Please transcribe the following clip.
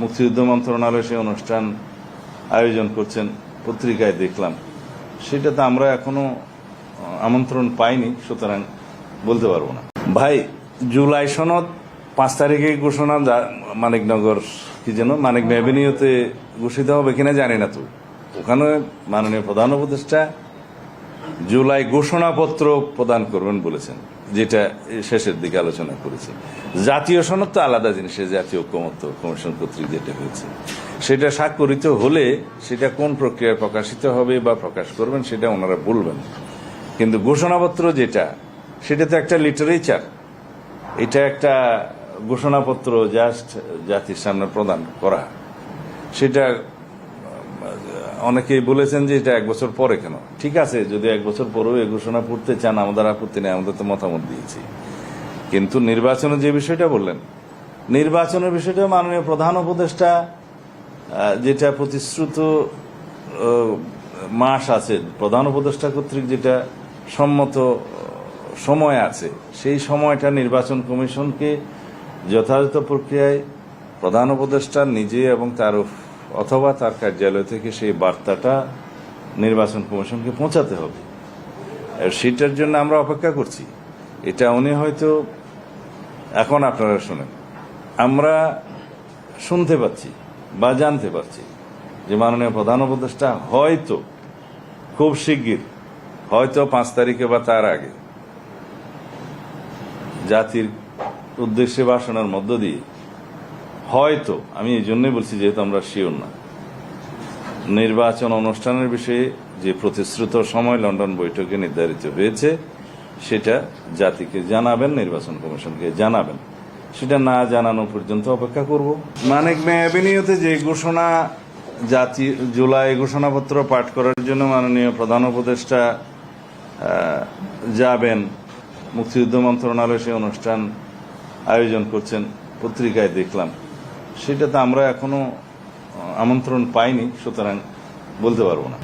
মুক্তিযুদ্ধ মন্ত্রণালয় সেই অনুষ্ঠান আয়োজন করছেন, পত্রিকায় দেখলাম। সেটাতে আমরা এখনো আমন্ত্রণ পাইনি, সুতরাং বলতে পারবো না। ভাই, জুলাই সনদ 5 তারিখে ঘোষণা, মানিকনগর কি যেন মানিক এভিনিউতে ঘোষিত হবে কিনা জানি না। তো ওখানে মাননীয় প্রধান উপদেষ্টা জুলাই ঘোষণাপত্র প্রদান করবেন বলেছেন, যেটা শেষের দিকে আলোচনা করেছি। জাতীয় সনদ তো আলাদা জিনিস, জাতীয় ঐক্যমত্য কমিশন কর্তৃক যেটা হয়েছে সেটা স্বাক্ষরিত হলে সেটা কোন প্রক্রিয়ায় প্রকাশিত হবে বা প্রকাশ করবেন সেটা ওনারা বলবেন। কিন্তু ঘোষণাপত্র যেটা, সেটা তো একটা লিটারেচার, এটা একটা ঘোষণাপত্র জাস্ট জাতির সামনে প্রদান করা। সেটা অনেকেই বলেছেন যে এটা 1 বছর পরে কেন। ঠিক আছে, যদি 1 বছর পরেও এই ঘোষণা পড়তে চান, আমাদের আপত্তি নেই, আমাদের তো মতামত দিয়েছি। কিন্তু নির্বাচনের যে বিষয়টা বললেন, নির্বাচনের বিষয়টা মাননীয় প্রধান উপদেষ্টা যেটা প্রতিশ্রুত মাস আছে, প্রধান উপদেষ্টা কর্তৃক যেটা সম্মত সময় আছে, সেই সময়টা নির্বাচন কমিশনকে যথাযথ প্রক্রিয়ায় প্রধান উপদেষ্টা নিজে এবং তার অথবা তার কার্যালয় থেকে সেই বার্তাটা নির্বাচন কমিশনকে পৌঁছাতে হবে। আর সেটার জন্য আমরা অপেক্ষা করছি। এটা উনি হয়তো এখন আপনারা শোনেন, আমরা শুনতে পাচ্ছি বা জানতে পারছি যে মাননীয় প্রধান উপদেষ্টা হয়তো খুব শিগগির, হয়তো 5 তারিখে বা তার আগে জাতির উদ্দেশ্যে ভাষণের মধ্য দিয়ে, হয়তো, আমি এই জন্যই বলছি যেহেতু আমরা শিওর না, নির্বাচন অনুষ্ঠানের বিষয়ে যে প্রতিশ্রুত সময় লন্ডন বৈঠকে নির্ধারিত হয়েছে সেটা জাতিকে জানাবেন, নির্বাচন কমিশনকে জানাবেন। সেটা না জানানো পর্যন্ত অপেক্ষা করব। মানিক এভিনিউতে যে ঘোষণা, জুলাই ঘোষণাপত্র পাঠ করার জন্য মাননীয় প্রধান উপদেষ্টা যাবেন, মুক্তিযুদ্ধ মন্ত্রণালয় সেই অনুষ্ঠান আয়োজন করছেন, পত্রিকায় দেখলাম। সেটাতে আমরা এখনো আমন্ত্রণ পাইনি, সুতরাং বলতে পারবো না।